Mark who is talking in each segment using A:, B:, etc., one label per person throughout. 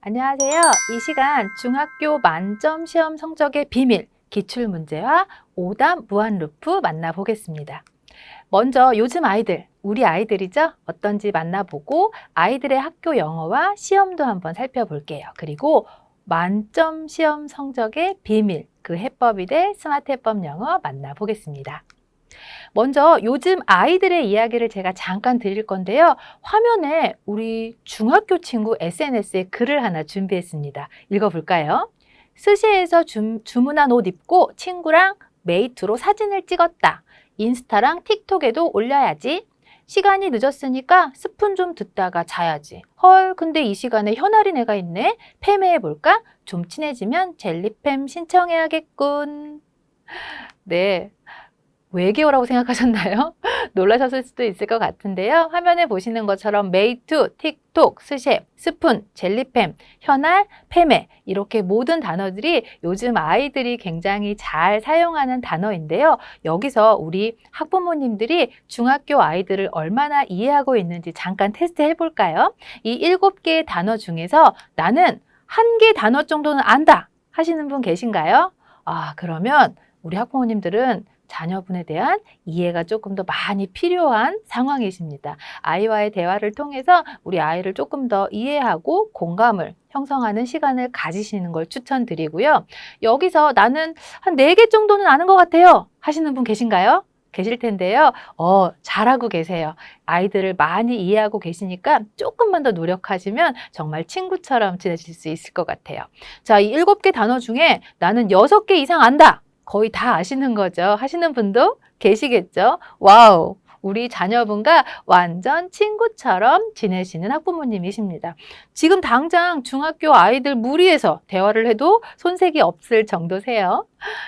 A: 안녕하세요. 이 시간 중학교 만점 시험 성적의 비밀, 기출문제와 오답 무한루프 만나보겠습니다. 먼저 요즘 아이들, 우리 아이들이죠? 어떤지 만나보고 아이들의 학교 영어와 시험도 한번 살펴볼게요. 그리고 만점 시험 성적의 비밀, 그 해법이 될 스마트 해법 영어 만나보겠습니다. 먼저 요즘 아이들의 이야기를 제가 잠깐 드릴 건데요. 화면에 우리 중학교 친구 SNS에 글을 하나 준비했습니다. 읽어볼까요? 스시에서 주문한 옷 입고 친구랑 메이트로 사진을 찍었다. 인스타랑 틱톡에도 올려야지. 시간이 늦었으니까 스푼 좀 듣다가 자야지. 헐, 근데 이 시간에 현아린 애가 있네. 팸해볼까? 좀 친해지면 젤리팸 신청해야겠군. 네. 외계어라고 생각하셨나요? 놀라셨을 수도 있을 것 같은데요. 화면에 보시는 것처럼 메이투, 틱톡, 스셰, 스푼, 젤리팸, 현알, 팸에 이렇게 모든 단어들이 요즘 아이들이 굉장히 잘 사용하는 단어인데요. 여기서 우리 학부모님들이 중학교 아이들을 얼마나 이해하고 있는지 잠깐 테스트 해볼까요? 이 7개의 단어 중에서 나는 1개 단어 정도는 안다 하시는 분 계신가요? 그러면 우리 학부모님들은 자녀분에 대한 이해가 조금 더 많이 필요한 상황이십니다. 아이와의 대화를 통해서 우리 아이를 조금 더 이해하고 공감을 형성하는 시간을 가지시는 걸 추천드리고요. 여기서 나는 한 4개 정도는 아는 것 같아요 하시는 분 계신가요? 계실 텐데요. 잘하고 계세요. 아이들을 많이 이해하고 계시니까 조금만 더 노력하시면 정말 친구처럼 지내실 수 있을 것 같아요. 자, 이 7개 단어 중에 나는 6개 이상 안다. 거의 다 아시는 거죠. 하시는 분도 계시겠죠. 와우! 우리 자녀분과 완전 친구처럼 지내시는 학부모님이십니다. 지금 당장 중학교 아이들 무리해서 대화를 해도 손색이 없을 정도세요.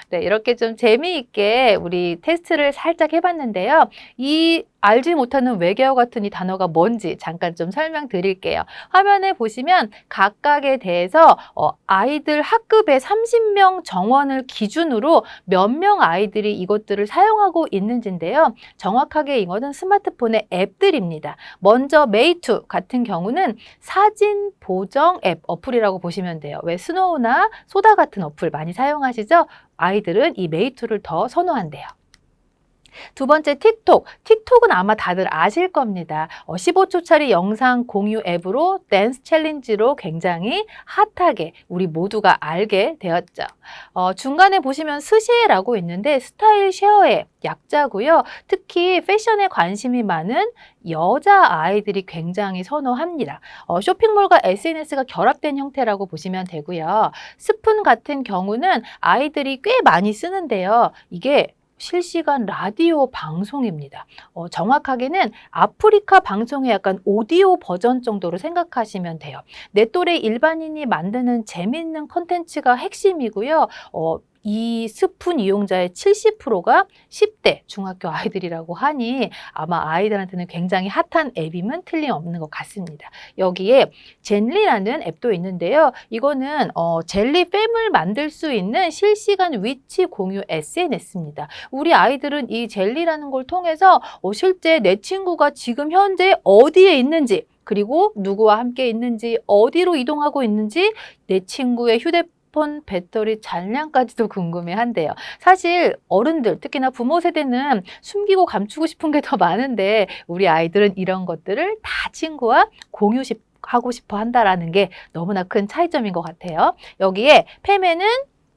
A: 네, 이렇게 좀 재미있게 우리 테스트를 살짝 해봤는데요. 이 알지 못하는 외계어 같은 이 단어가 뭔지 잠깐 좀 설명드릴게요. 화면에 보시면 각각에 대해서 아이들 학급의 30명 정원을 기준으로 몇 명 아이들이 이것들을 사용하고 있는지인데요. 정확하게 이거는 스마트폰의 앱들입니다. 먼저 메이투 같은 경우는 사진 보정 앱 어플이라고 보시면 돼요. 왜 스노우나 소다 같은 어플 많이 사용하시죠? 아이들은 이 메이투를 더 선호한대요. 두 번째 틱톡. 틱톡은 아마 다들 아실 겁니다. 15초짜리 영상 공유 앱으로 댄스 챌린지로 굉장히 핫하게 우리 모두가 알게 되었죠. 중간에 보시면 스시에라고 있는데 스타일 쉐어의 약자고요. 특히 패션에 관심이 많은 여자 아이들이 굉장히 선호합니다. 쇼핑몰과 SNS가 결합된 형태라고 보시면 되고요. 스푼 같은 경우는 아이들이 꽤 많이 쓰는데요. 이게 실시간 라디오 방송입니다. 정확하게는 아프리카 방송의 약간 오디오 버전 정도로 생각하시면 돼요. 내 또래 일반인이 만드는 재미있는 콘텐츠가 핵심이고요. 이 스푼 이용자의 70%가 10대 중학교 아이들이라고 하니 아마 아이들한테는 굉장히 핫한 앱이면 틀림없는 것 같습니다. 여기에 젠리라는 앱도 있는데요. 이거는 젤리팸을 만들 수 있는 실시간 위치 공유 SNS입니다. 우리 아이들은 이 젤리라는 걸 통해서 실제 내 친구가 지금 현재 어디에 있는지 그리고 누구와 함께 있는지 어디로 이동하고 있는지 내 친구의 휴대폰 배터리 잔량까지도 궁금해한대요. 사실 어른들, 특히나 부모 세대는 숨기고 감추고 싶은 게 더 많은데 우리 아이들은 이런 것들을 다 친구와 공유하고 싶어 한다라는 게 너무나 큰 차이점인 것 같아요. 여기에 팸에는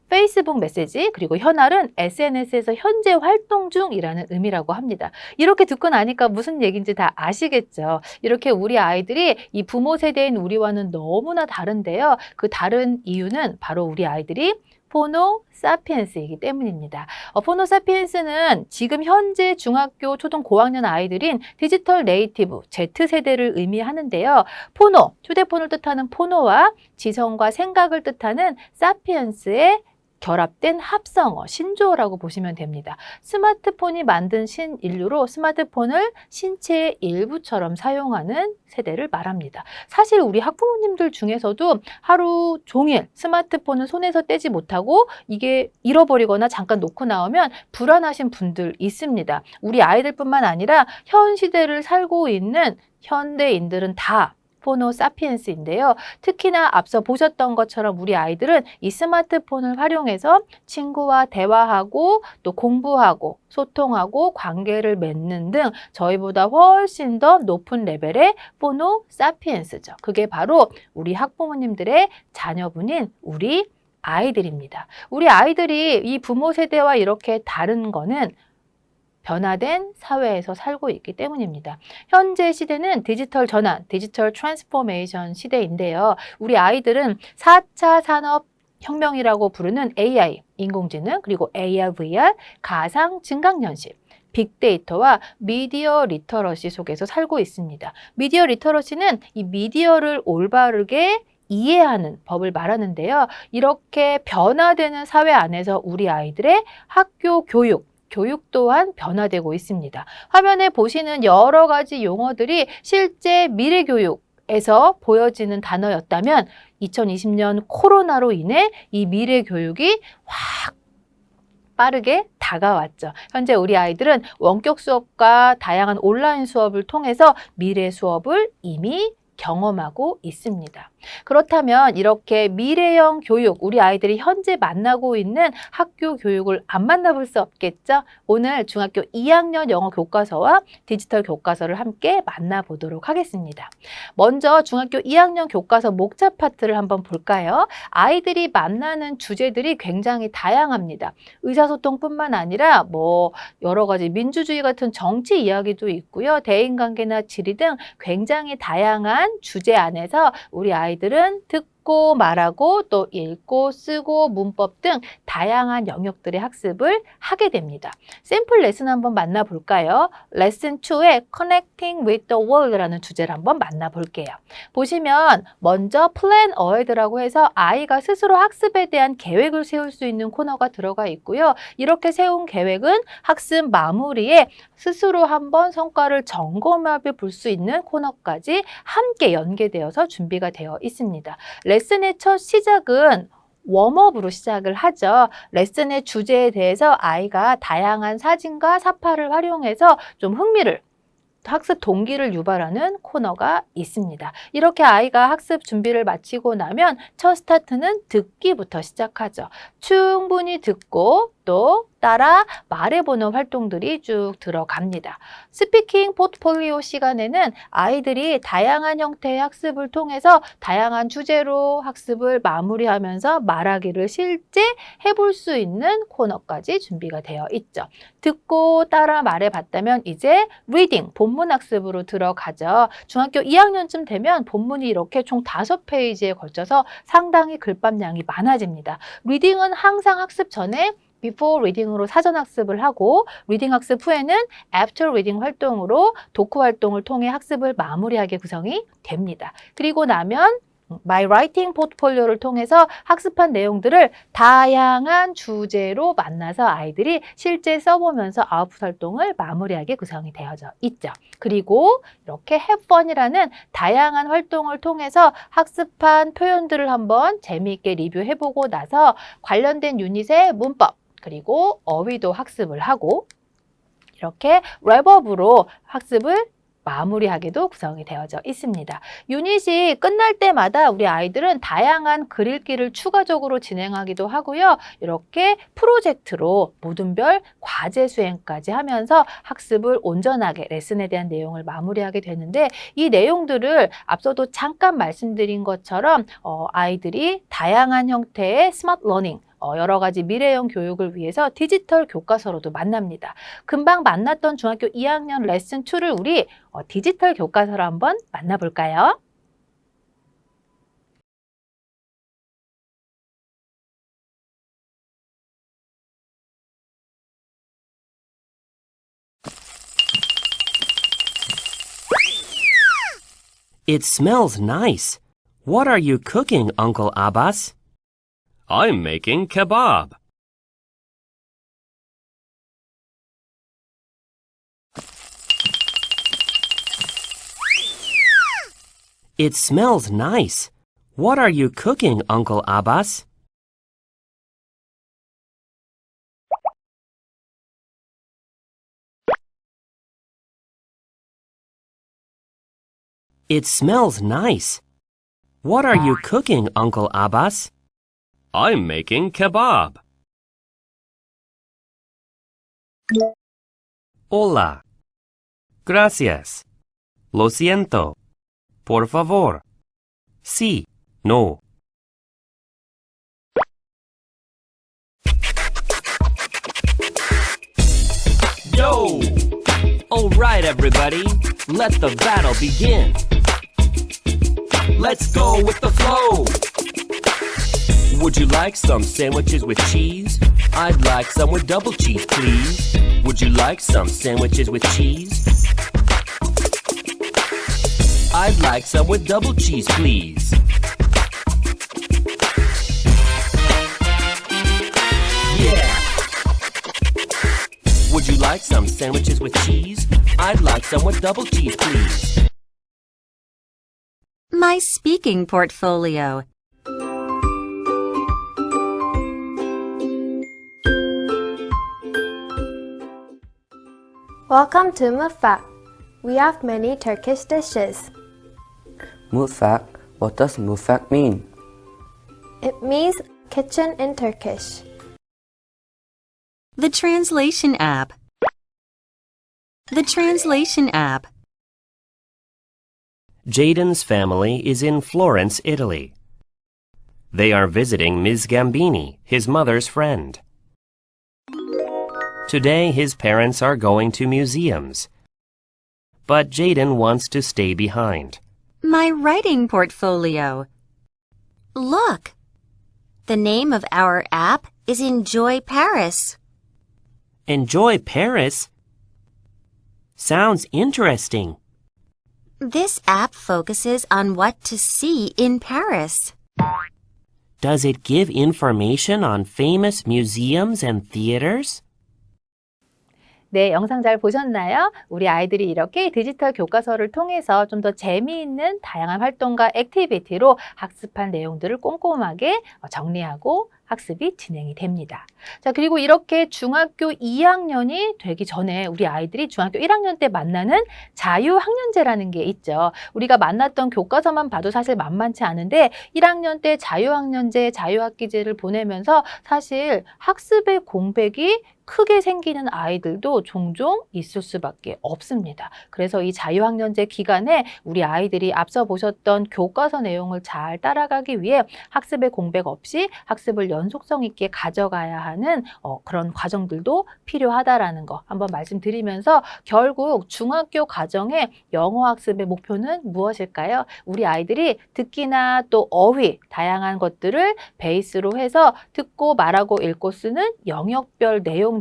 A: 페이스북 메시지 그리고 현알은 SNS에서 현재 활동 중이라는 의미라고 합니다. 이렇게 듣고 나니까 무슨 얘기인지 다 아시겠죠? 이렇게 우리 아이들이 이 부모 세대인 우리와는 너무나 다른데요. 그 다른 이유는 바로 우리 아이들이 포노 사피엔스이기 때문입니다. 포노 사피엔스는 지금 현재 중학교, 초등, 고학년 아이들인 디지털 네이티브 Z세대를 의미하는데요. 포노, 휴대폰을 뜻하는 포노와 지성과 생각을 뜻하는 사피엔스의 결합된 합성어, 신조어라고 보시면 됩니다. 스마트폰이 만든 신인류로 스마트폰을 신체의 일부처럼 사용하는 세대를 말합니다. 사실 우리 학부모님들 중에서도 하루 종일 스마트폰을 손에서 떼지 못하고 이게 잃어버리거나 잠깐 놓고 나오면 불안하신 분들 있습니다. 우리 아이들뿐만 아니라 현 시대를 살고 있는 현대인들은 다 포노사피엔스인데요. 특히나 앞서 보셨던 것처럼 우리 아이들은 이 스마트폰을 활용해서 친구와 대화하고 또 공부하고 소통하고 관계를 맺는 등 저희보다 훨씬 더 높은 레벨의 포노사피엔스죠. 그게 바로 우리 학부모님들의 자녀분인 우리 아이들입니다. 우리 아이들이 이 부모 세대와 이렇게 다른 거는 변화된 사회에서 살고 있기 때문입니다. 현재 시대는 디지털 전환, 디지털 트랜스포메이션 시대인데요. 우리 아이들은 4차 산업 혁명이라고 부르는 AI, 인공지능, 그리고 AR, VR, 가상 증강현실, 빅데이터와 미디어 리터러시 속에서 살고 있습니다. 미디어 리터러시는 이 미디어를 올바르게 이해하는 법을 말하는데요. 이렇게 변화되는 사회 안에서 우리 아이들의 학교 교육 또한 변화되고 있습니다. 화면에 보시는 여러 가지 용어들이 실제 미래 교육에서 보여지는 단어였다면 2020년 코로나로 인해 이 미래 교육이 확 빠르게 다가왔죠. 현재 우리 아이들은 원격 수업과 다양한 온라인 수업을 통해서 미래 수업을 이미 경험하고 있습니다. 그렇다면 이렇게 미래형 교육, 우리 아이들이 현재 만나고 있는 학교 교육을 안 만나볼 수 없겠죠? 오늘 중학교 2학년 영어 교과서와 디지털 교과서를 함께 만나보도록 하겠습니다. 먼저 중학교 2학년 교과서 목차 파트를 한번 볼까요? 아이들이 만나는 주제들이 굉장히 다양합니다. 의사소통뿐만 아니라 여러 가지 민주주의 같은 정치 이야기도 있고요. 대인관계나 지리 등 굉장히 다양한 주제 안에서 우리 아이들은 듣고 말하고 또 읽고 쓰고 문법 등 다양한 영역들의 학습을 하게 됩니다. 샘플 레슨 한번 만나볼까요? 레슨 2의 Connecting with the World라는 주제를 한번 만나볼게요. 보시면 먼저 Plan Ahead라고 해서 아이가 스스로 학습에 대한 계획을 세울 수 있는 코너가 들어가 있고요. 이렇게 세운 계획은 학습 마무리에 스스로 한번 성과를 점검해 볼 수 있는 코너까지 함께 연계되어서 준비가 되어 있습니다. 레슨의 첫 시작은 웜업으로 시작을 하죠. 레슨의 주제에 대해서 아이가 다양한 사진과 사파를 활용해서 좀 흥미를 학습 동기를 유발하는 코너가 있습니다. 이렇게 아이가 학습 준비를 마치고 나면 첫 스타트는 듣기부터 시작하죠. 충분히 듣고 또 따라 말해보는 활동들이 쭉 들어갑니다. 스피킹 포트폴리오 시간에는 아이들이 다양한 형태의 학습을 통해서 다양한 주제로 학습을 마무리하면서 말하기를 실제 해볼 수 있는 코너까지 준비가 되어 있죠. 듣고 따라 말해봤다면 이제 리딩, 본문 학습으로 들어가죠. 중학교 2학년쯤 되면 본문이 이렇게 총 5페이지에 걸쳐서 상당히 글밥량이 많아집니다. 리딩은 항상 학습 전에 before reading으로 사전 학습을 하고 리딩 학습 후에는 after reading 활동으로 독후 활동을 통해 학습을 마무리하게 구성이 됩니다. 그리고 나면 My Writing 포트폴리오를 통해서 학습한 내용들을 다양한 주제로 만나서 아이들이 실제 써보면서 아웃풋 활동을 마무리하게 구성이 되어져 있죠. 그리고 이렇게 Have Fun이라는 다양한 활동을 통해서 학습한 표현들을 한번 재미있게 리뷰해보고 나서 관련된 유닛의 문법 그리고 어휘도 학습을 하고 이렇게 랩업으로 학습을 마무리하게도 구성이 되어져 있습니다. 유닛이 끝날 때마다 우리 아이들은 다양한 글 읽기를 추가적으로 진행하기도 하고요. 이렇게 프로젝트로 모든별 과제 수행까지 하면서 학습을 온전하게 레슨에 대한 내용을 마무리하게 되는데 이 내용들을 앞서도 잠깐 말씀드린 것처럼 아이들이 다양한 형태의 스마트 러닝 여러 가지 미래형 교육을 위해서 디지털 교과서로도 만납니다. 금방 만났던 중학교 2학년 레슨 2를 우리 디지털 교과서로 한번 만나볼까요?
B: It smells nice. What are you cooking, Uncle Abbas?
C: I'm making kebab.
B: It smells nice. What are you cooking, Uncle Abbas? It smells nice. What are you cooking, Uncle Abbas?
C: I'm making kebab.
B: Hola. Gracias. Lo siento. Por favor. Sí. No.
C: Yo! All right, everybody. Let the battle begin. Let's go with the flow. Would you like some sandwiches with cheese? I'd like some with double cheese, please. Would you like some sandwiches with cheese? I'd like some with double cheese, please. Yeah! Would you like some sandwiches with cheese? I'd like some with double cheese, please.
D: My speaking portfolio.
E: Welcome to Mutfak. We have many Turkish dishes.
F: Mutfak? What does mutfak mean?
E: It means kitchen in Turkish.
D: The translation app. The translation app.
B: Jaden's family is in Florence, Italy. They are visiting Ms. Gambini, his mother's friend. Today, his parents are going to museums. But Jaden wants to stay behind.
D: My writing portfolio. Look! The name of our app is Enjoy Paris.
B: Enjoy Paris? Sounds interesting.
D: This app focuses on what to see in Paris.
B: Does it give information on famous museums and theaters?
A: 네, 영상 잘 보셨나요? 우리 아이들이 이렇게 디지털 교과서를 통해서 좀 더 재미있는 다양한 활동과 액티비티로 학습한 내용들을 꼼꼼하게 정리하고 학습이 진행이 됩니다. 자, 그리고 이렇게 중학교 2학년이 되기 전에 우리 아이들이 중학교 1학년 때 만나는 자유학년제라는 게 있죠. 우리가 만났던 교과서만 봐도 사실 만만치 않은데 1학년 때 자유학년제, 자유학기제를 보내면서 사실 학습의 공백이 크게 생기는 아이들도 종종 있을 수밖에 없습니다. 그래서 이 자유학년제 기간에 우리 아이들이 앞서 보셨던 교과서 내용을 잘 따라가기 위해 학습의 공백 없이 학습을 연속성 있게 가져가야 하는 그런 과정들도 필요하다라는 거 한번 말씀드리면서 결국 중학교 과정의 영어 학습의 목표는 무엇일까요? 우리 아이들이 듣기나 또 어휘 다양한 것들을 베이스로 해서 듣고 말하고 읽고 쓰는 영역별 내용들을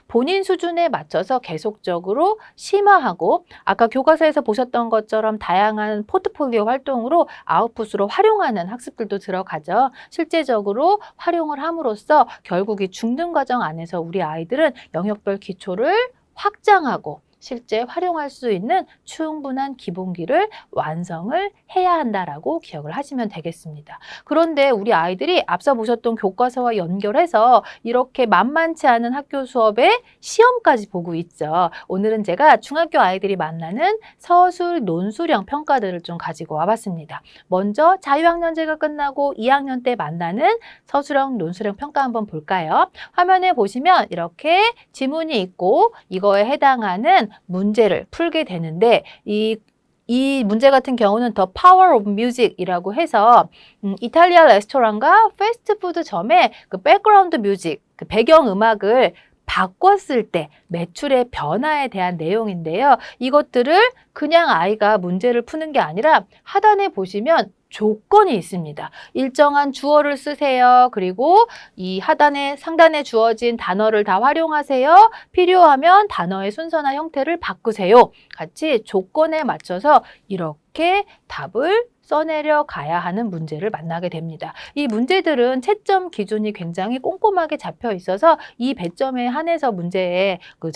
A: 본인 수준에 맞춰서 계속적으로 심화하고 아까 교과서에서 보셨던 것처럼 다양한 포트폴리오 활동으로 아웃풋으로 활용하는 학습들도 들어가죠. 실제적으로 활용을 함으로써 결국 이 중등 과정 안에서 우리 아이들은 영역별 기초를 확장하고 실제 활용할 수 있는 충분한 기본기를 완성을 해야 한다라고 기억을 하시면 되겠습니다. 그런데 우리 아이들이 앞서 보셨던 교과서와 연결해서 이렇게 만만치 않은 학교 수업에 시험까지 보고 있죠. 오늘은 제가 중학교 아이들이 만나는 서술 논술형 평가들을 좀 가지고 와봤습니다. 먼저 자유학년제가 끝나고 2학년 때 만나는 서술형 논술형 평가 한번 볼까요? 화면에 보시면 이렇게 지문이 있고 이거에 해당하는 문제를 풀게 되는데 이 문제 같은 경우는 The Power of Music이라고 해서 이탈리아 레스토랑과 패스트푸드점의 그 백그라운드 뮤직, 그 배경음악을 바꿨을 때 매출의 변화에 대한 내용인데요. 이것들을 그냥 아이가 문제를 푸는 게 아니라 하단에 보시면 조건이 있습니다. 일정한 주어를 쓰세요. 그리고 이 하단에 상단에 주어진 단어를 다 활용하세요. 필요하면 단어의 순서나 형태를 바꾸세요. 같이 조건에 맞춰서 이렇게 답을 써내려 가야 하는 문제를 만나게 됩니다. 이 문제들은 채점 기준이 굉장히 꼼꼼하게 잡혀 있어서 이 배점에 한해서 문제에 그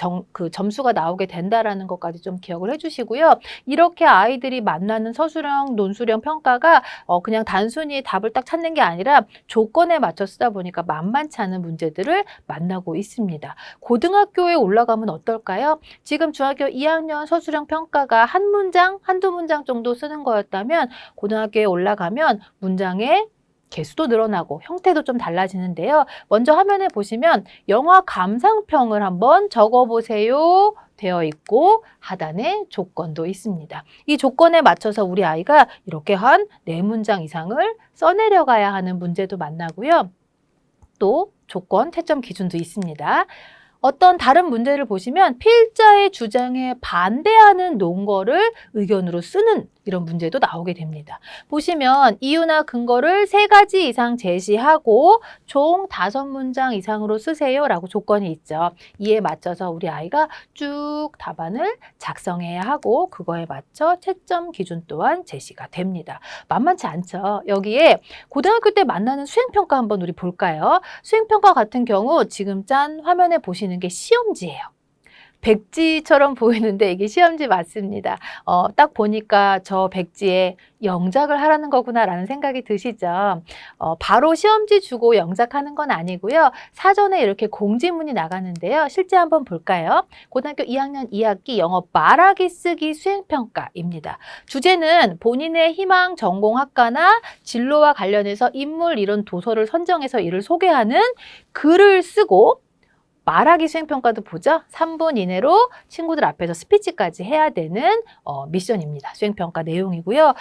A: 점수가 나오게 된다라는 것까지 좀 기억을 해주시고요. 이렇게 아이들이 만나는 서술형, 논술형 평가가 그냥 단순히 답을 딱 찾는 게 아니라 조건에 맞춰 쓰다 보니까 만만치 않은 문제들을 만나고 있습니다. 고등학교에 올라가면 어떨까요? 지금 중학교 2학년 서술형 평가가 한 문장, 한두 문장 정도 쓰는 거였다면 고등학교에 올라가면 문장의 개수도 늘어나고 형태도 좀 달라지는데요. 먼저 화면에 보시면 영화 감상평을 한번 적어보세요 되어 있고 하단에 조건도 있습니다. 이 조건에 맞춰서 우리 아이가 이렇게 한 4문장 이상을 써내려가야 하는 문제도 만나고요. 또 조건, 채점 기준도 있습니다. 어떤 다른 문제를 보시면 필자의 주장에 반대하는 논거를 의견으로 쓰는 이런 문제도 나오게 됩니다. 보시면 이유나 근거를 3가지 이상 제시하고 총 5문장 이상으로 쓰세요 라고 조건이 있죠. 이에 맞춰서 우리 아이가 쭉 답안을 작성해야 하고 그거에 맞춰 채점 기준 또한 제시가 됩니다. 만만치 않죠. 여기에 고등학교 때 만나는 수행평가 한번 우리 볼까요? 수행평가 같은 경우 지금 짠 화면에 보시는 게 시험지예요. 백지처럼 보이는데 이게 시험지 맞습니다. 딱 보니까 저 백지에 영작을 하라는 거구나 라는 생각이 드시죠. 바로 시험지 주고 영작하는 건 아니고요. 사전에 이렇게 공지문이 나가는데요. 실제 한번 볼까요? 고등학교 2학년 2학기 영어 말하기 쓰기 수행평가입니다. 주제는 본인의 희망 전공 학과나 진로와 관련해서 인물 이런 도서를 선정해서 이를 소개하는 글을 쓰고 말하기 수행평가도 보죠. 3분 이내로 친구들 앞에서 스피치까지 해야 되는 미션입니다. 수행평가 내용이고요.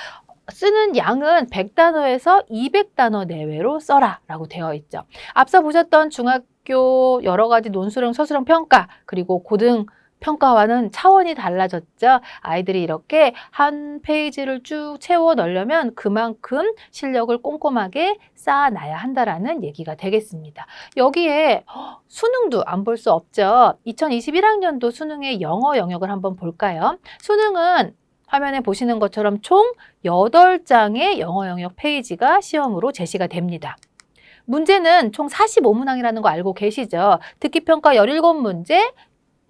A: 쓰는 양은 100단어에서 200단어 내외로 써라 라고 되어 있죠. 앞서 보셨던 중학교 여러 가지 논술형, 서술형 평가 그리고 고등 평가와는 차원이 달라졌죠. 아이들이 이렇게 한 페이지를 쭉 채워 넣으려면 그만큼 실력을 꼼꼼하게 쌓아놔야 한다라는 얘기가 되겠습니다. 여기에 수능도 안 볼 수 없죠. 2021학년도 수능의 영어 영역을 한번 볼까요? 수능은 화면에 보시는 것처럼 총 8장의 영어 영역 페이지가 시험으로 제시가 됩니다. 문제는 총 45문항이라는 거 알고 계시죠? 듣기평가 17문제,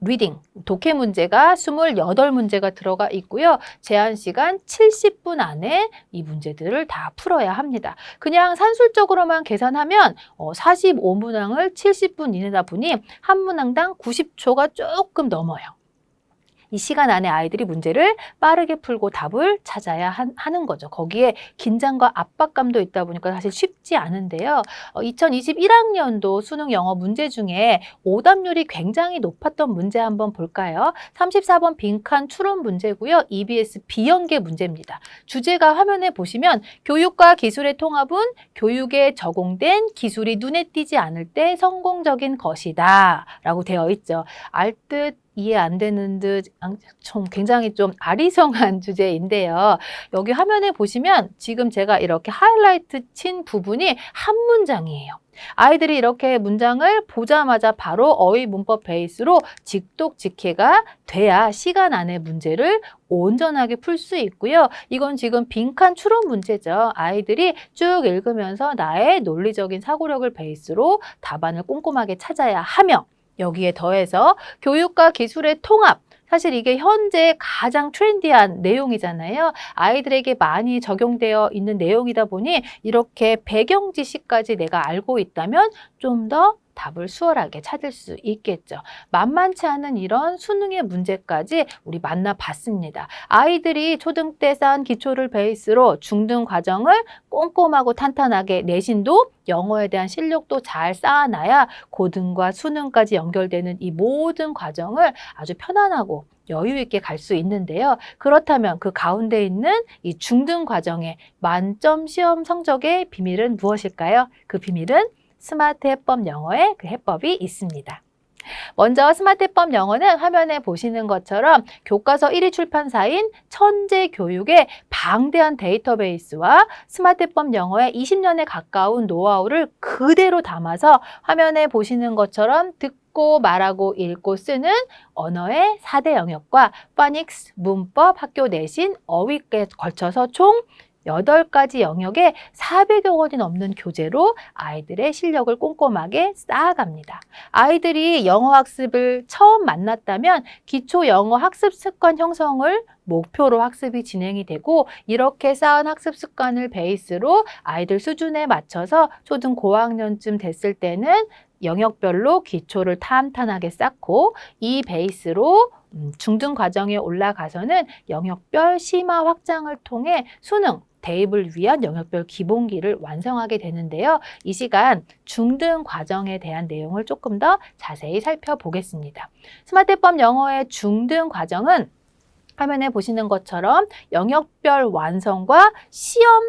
A: 리딩, 독해 문제가 28문제가 들어가 있고요. 제한 시간 70분 안에 이 문제들을 다 풀어야 합니다. 그냥 산술적으로만 계산하면 45문항을 70분 이내다 보니 한 문항당 90초가 조금 넘어요. 이 시간 안에 아이들이 문제를 빠르게 풀고 답을 찾아야 하는 거죠. 거기에 긴장과 압박감도 있다 보니까 사실 쉽지 않은데요. 2021학년도 수능 영어 문제 중에 오답률이 굉장히 높았던 문제 한번 볼까요? 34번 빈칸 추론 문제고요. EBS 비연계 문제입니다. 주제가 화면에 보시면 교육과 기술의 통합은 교육에 적용된 기술이 눈에 띄지 않을 때 성공적인 것이다 라고 되어 있죠. 알듯 이해 안 되는 듯 굉장히 좀 아리송한 주제인데요. 여기 화면에 보시면 지금 제가 이렇게 하이라이트 친 부분이 한 문장이에요. 아이들이 이렇게 문장을 보자마자 바로 어휘 문법 베이스로 직독직해가 돼야 시간 안에 문제를 온전하게 풀 수 있고요. 이건 지금 빈칸 추론 문제죠. 아이들이 쭉 읽으면서 나의 논리적인 사고력을 베이스로 답안을 꼼꼼하게 찾아야 하며 여기에 더해서 교육과 기술의 통합, 사실 이게 현재 가장 트렌디한 내용이잖아요. 아이들에게 많이 적용되어 있는 내용이다 보니 이렇게 배경 지식까지 내가 알고 있다면 좀 더 답을 수월하게 찾을 수 있겠죠. 만만치 않은 이런 수능의 문제까지 우리 만나봤습니다. 아이들이 초등 때 쌓은 기초를 베이스로 중등 과정을 꼼꼼하고 탄탄하게 내신도 영어에 대한 실력도 잘 쌓아놔야 고등과 수능까지 연결되는 이 모든 과정을 아주 편안하고 여유 있게 갈 수 있는데요. 그렇다면 그 가운데 있는 이 중등 과정의 만점 시험 성적의 비밀은 무엇일까요? 그 비밀은 스마트 해법 영어의 그 해법이 있습니다. 먼저 스마트 해법 영어는 화면에 보시는 것처럼 교과서 1위 출판사인 천재교육의 방대한 데이터베이스와 스마트 해법 영어의 20년에 가까운 노하우를 그대로 담아서 화면에 보시는 것처럼 듣고 말하고 읽고 쓰는 언어의 4대 영역과 파닉스, 문법, 학교 내신, 어휘에 걸쳐서 총 8가지 영역에 400여 권이 넘는 교재로 아이들의 실력을 꼼꼼하게 쌓아갑니다. 아이들이 영어 학습을 처음 만났다면 기초 영어 학습 습관 형성을 목표로 학습이 진행이 되고 이렇게 쌓은 학습 습관을 베이스로 아이들 수준에 맞춰서 초등 고학년쯤 됐을 때는 영역별로 기초를 탄탄하게 쌓고 이 베이스로 중등 과정에 올라가서는 영역별 심화 확장을 통해 수능, 대입을 위한 영역별 기본기를 완성하게 되는데요. 이 시간 중등 과정에 대한 내용을 조금 더 자세히 살펴보겠습니다. 스마트법 영어의 중등 과정은 화면에 보시는 것처럼 영역별 완성과 시험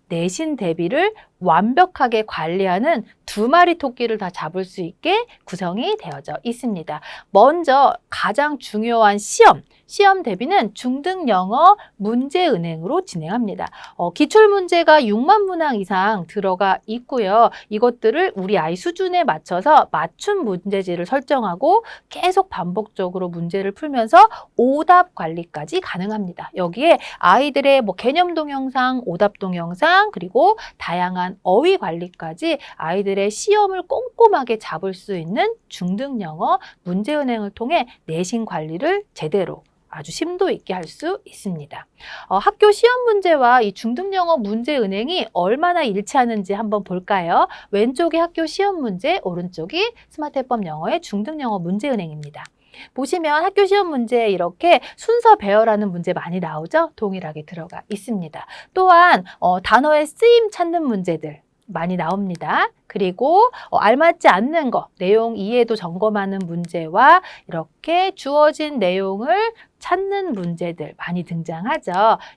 A: 내신 대비를 완벽하게 관리하는 2마리 토끼를 다 잡을 수 있게 구성이 되어져 있습니다. 먼저 가장 중요한 시험 대비는 중등 영어 문제은행으로 진행합니다. 기출문제가 6만 문항 이상 들어가 있고요. 이것들을 우리 아이 수준에 맞춰서 맞춤 문제지를 설정하고 계속 반복적으로 문제를 풀면서 오답 관리까지 가능합니다. 여기에 아이들의 개념 동영상, 오답 동영상, 그리고 다양한 어휘 관리까지 아이들의 시험을 꼼꼼하게 잡을 수 있는 중등 영어 문제은행을 통해 내신 관리를 제대로 아주 심도 있게 할 수 있습니다. 학교 시험 문제와 이 중등 영어 문제은행이 얼마나 일치하는지 한번 볼까요? 왼쪽이 학교 시험 문제, 오른쪽이 스마트법 영어의 중등 영어 문제은행입니다. 보시면 학교 시험 문제에 이렇게 순서 배열하는 문제 많이 나오죠? 동일하게 들어가 있습니다. 또한 단어의 쓰임 찾는 문제들 많이 나옵니다. 그리고 알맞지 않는 거, 내용 이해도 점검하는 문제와 이렇게 주어진 내용을 찾는 문제들 많이 등장하죠.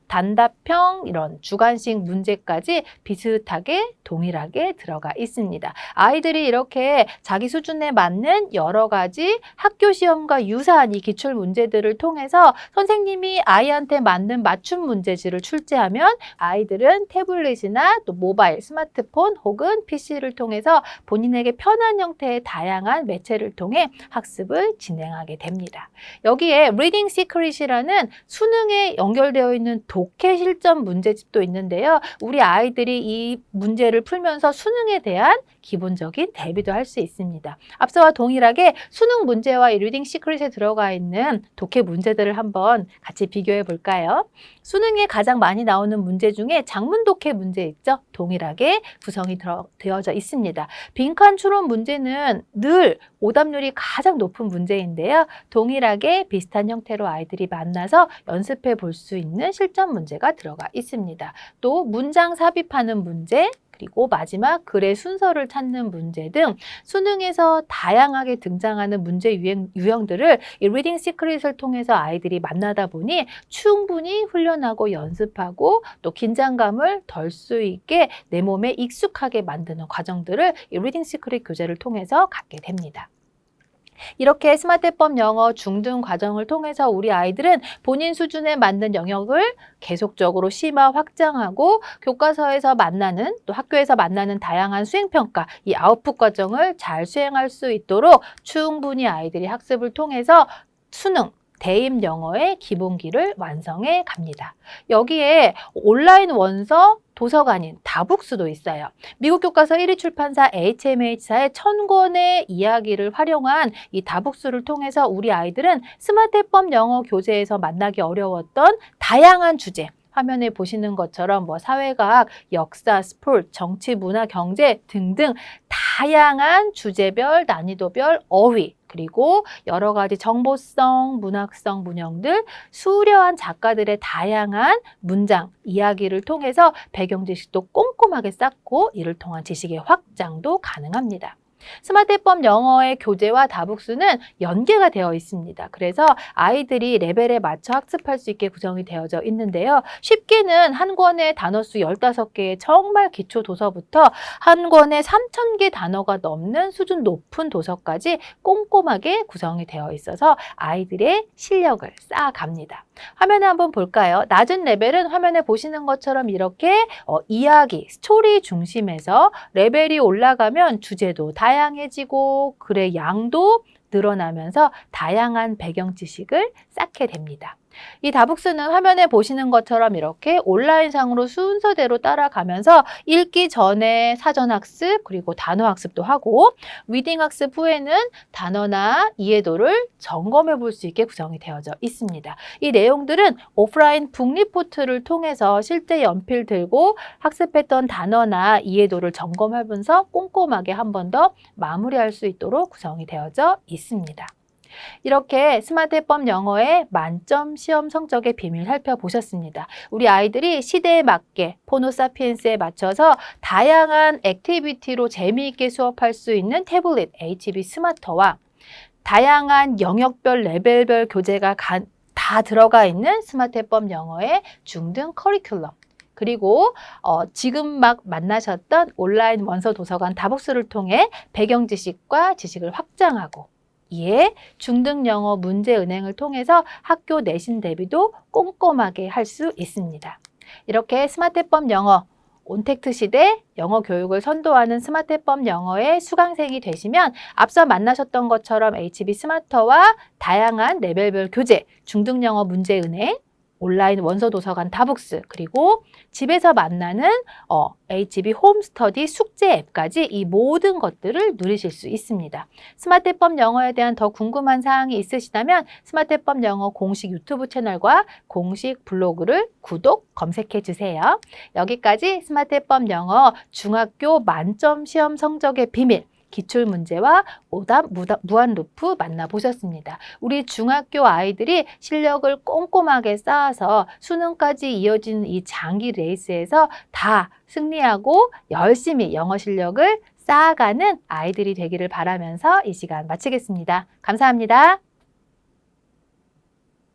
A: 단답형 이런 주관식 문제까지 비슷하게 동일하게 들어가 있습니다. 아이들이 이렇게 자기 수준에 맞는 여러 가지 학교 시험과 유사한 이 기출 문제들을 통해서 선생님이 아이한테 맞는 맞춤 문제지를 출제하면 아이들은 태블릿이나 또 모바일, 스마트폰 혹은 PC를 통해서 본인에게 편한 형태의 다양한 매체를 통해 학습을 진행하게 됩니다. 여기에 리딩 시크릿이라는 수능에 연결되어 있는 독해 실전 문제집도 있는데요. 우리 아이들이 이 문제를 풀면서 수능에 대한 기본적인 대비도 할 수 있습니다. 앞서와 동일하게 수능 문제와 이 리딩 시크릿에 들어가 있는 독해 문제들을 한번 같이 비교해 볼까요? 수능에 가장 많이 나오는 문제 중에 작문 독해 문제 있죠? 동일하게 구성이 되어져 있습니다. 빈칸 추론 문제는 늘 오답률이 가장 높은 문제인데요. 동일하게 비슷한 형태로 아이들이 만나서 연습해 볼 수 있는 실전 문제가 들어가 있습니다. 또 문장 삽입하는 문제, 그리고 마지막 글의 순서를 찾는 문제 등 수능에서 다양하게 등장하는 문제 유형들을 이 리딩 시크릿을 통해서 아이들이 만나다 보니 충분히 훈련하고 연습하고 또 긴장감을 덜 수 있게 내 몸에 익숙하게 만드는 과정들을 이 리딩 시크릿 교재를 통해서 갖게 됩니다. 이렇게 스마트법 영어 중등 과정을 통해서 우리 아이들은 본인 수준에 맞는 영역을 계속적으로 심화 확장하고 교과서에서 만나는 또 학교에서 만나는 다양한 수행평가, 이 아웃풋 과정을 잘 수행할 수 있도록 충분히 아이들이 학습을 통해서 수능, 대입 영어의 기본기를 완성해 갑니다. 여기에 온라인 원서 도서관인 다북스도 있어요. 미국 교과서 1위 출판사 HMH사의 1000권의 이야기를 활용한 이 다북스를 통해서 우리 아이들은 스마트법 영어 교재에서 만나기 어려웠던 다양한 주제, 화면에 보시는 것처럼 사회과학, 역사, 스포츠, 정치, 문화, 경제 등등 다양한 주제별, 난이도별 어휘, 그리고 여러 가지 정보성, 문학성 문형들, 수려한 작가들의 다양한 문장, 이야기를 통해서 배경 지식도 꼼꼼하게 쌓고 이를 통한 지식의 확장도 가능합니다. 스마트법 영어의 교재와 다북스는 연계가 되어 있습니다. 그래서 아이들이 레벨에 맞춰 학습할 수 있게 구성이 되어져 있는데요. 쉽게는 한 권에 단어 수 15개의 정말 기초 도서부터 한 권에 3,000개 단어가 넘는 수준 높은 도서까지 꼼꼼하게 구성이 되어 있어서 아이들의 실력을 쌓아갑니다. 화면에 한번 볼까요? 낮은 레벨은 화면에 보시는 것처럼 이렇게 이야기, 스토리 중심에서 레벨이 올라가면 주제도 다양해지고 글의 양도 늘어나면서 다양한 배경 지식을 쌓게 됩니다. 이 다북스는 화면에 보시는 것처럼 이렇게 온라인상으로 순서대로 따라가면서 읽기 전에 사전학습 그리고 단어학습도 하고 리딩학습 후에는 단어나 이해도를 점검해 볼 수 있게 구성이 되어져 있습니다. 이 내용들은 오프라인 북리포트를 통해서 실제 연필 들고 학습했던 단어나 이해도를 점검하면서 꼼꼼하게 한 번 더 마무리할 수 있도록 구성이 되어져 있습니다. 이렇게 스마트 해법 영어의 만점 시험 성적의 비밀 살펴보셨습니다. 우리 아이들이 시대에 맞게 포노사피엔스에 맞춰서 다양한 액티비티로 재미있게 수업할 수 있는 태블릿 HB 스마터와 다양한 영역별 레벨별 교재가 다 들어가 있는 스마트 해법 영어의 중등 커리큘럼 그리고 지금 막 만나셨던 온라인 원서 도서관 다북스를 통해 배경 지식과 지식을 확장하고 이에 중등 영어 문제 은행을 통해서 학교 내신 대비도 꼼꼼하게 할 수 있습니다. 이렇게 스마트 해법 영어 온택트 시대 영어 교육을 선도하는 스마트 해법 영어의 수강생이 되시면 앞서 만나셨던 것처럼 HB 스마터와 다양한 레벨별 교재, 중등 영어 문제 은행, 온라인 원서 도서관 다북스 그리고 집에서 만나는 HB 홈스터디 숙제 앱까지 이 모든 것들을 누리실 수 있습니다. 스마트 해법 영어에 대한 더 궁금한 사항이 있으시다면 스마트 해법 영어 공식 유튜브 채널과 공식 블로그를 구독, 검색해 주세요. 여기까지 스마트 해법 영어 중학교 만점 시험 성적의 비밀 기출문제와 오답 무한 루프 만나보셨습니다. 우리 중학교 아이들이 실력을 꼼꼼하게 쌓아서 수능까지 이어지는 이 장기 레이스에서 다 승리하고 열심히 영어 실력을 쌓아가는 아이들이 되기를 바라면서 이 시간 마치겠습니다. 감사합니다.